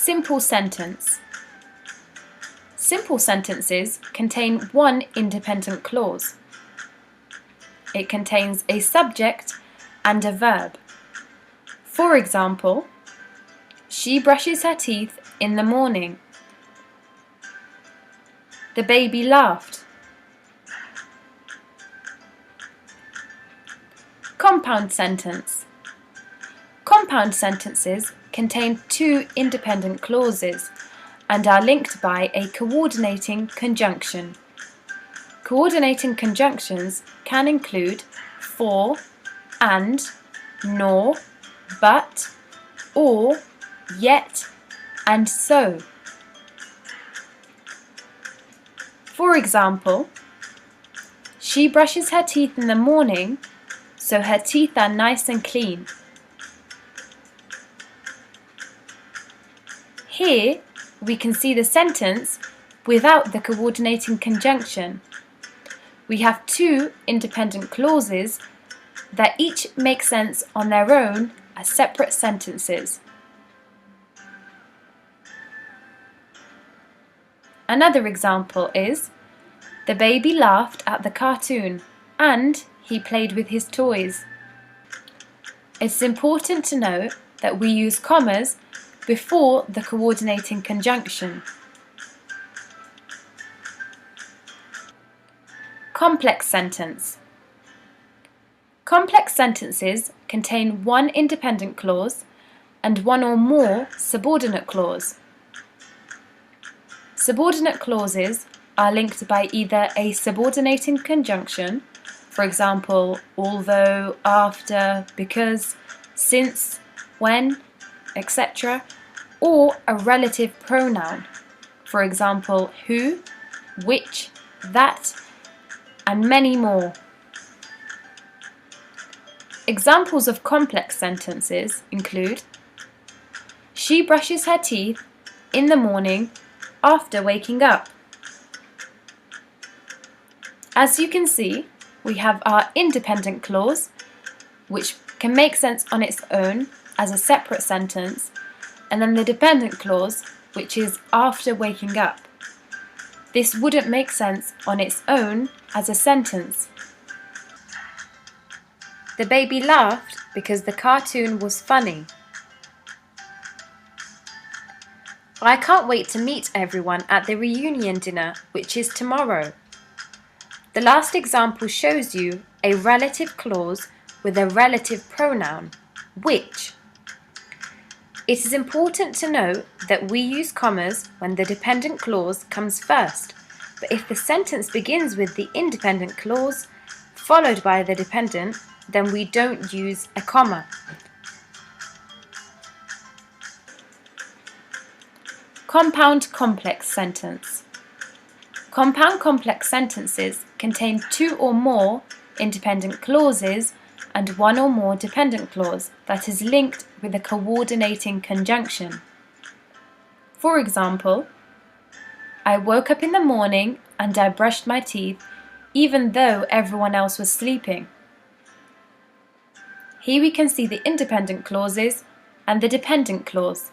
Simple sentence. Simple sentences contain one independent clause. It contains a subject and a verb. For example, she brushes her teeth in the morning. The baby laughed. Compound sentence. Compound sentences contain two independent clauses and are linked by a coordinating conjunction. Coordinating conjunctions can include for, and, nor, but, or, yet, and so. For example, she brushes her teeth in the morning, so her teeth are nice and clean. Here, we can see the sentence without the coordinating conjunction. We have two independent clauses that each make sense on their own as separate sentences. Another example is, the baby laughed at the cartoon and he played with his toys. It's important to note that we use commas before the coordinating conjunction. Complex sentence. Complex sentences contain one independent clause and one or more subordinate clause. Subordinate clauses are linked by either a subordinating conjunction, for example, although, after, because, since, when, etc., or a relative pronoun, for example, who, which, that, and many more. Examples of complex sentences include, she brushes her teeth in the morning after waking up. As you can see, we have our independent clause, which can make sense on its own as a separate sentence, and then the dependent clause, which is after waking up. This wouldn't make sense on its own as a sentence. The baby laughed because the cartoon was funny. I can't wait to meet everyone at the reunion dinner, which is tomorrow. The last example shows you a relative clause with a relative pronoun, which. It is important to note that we use commas when the dependent clause comes first, but if the sentence begins with the independent clause followed by the dependent, then we don't use a comma. Compound complex sentence. Compound complex sentences contain two or more independent clauses and one or more dependent clause that is linked with a coordinating conjunction. For example, I woke up in the morning and I brushed my teeth even though everyone else was sleeping. Here we can see the independent clauses and the dependent clause.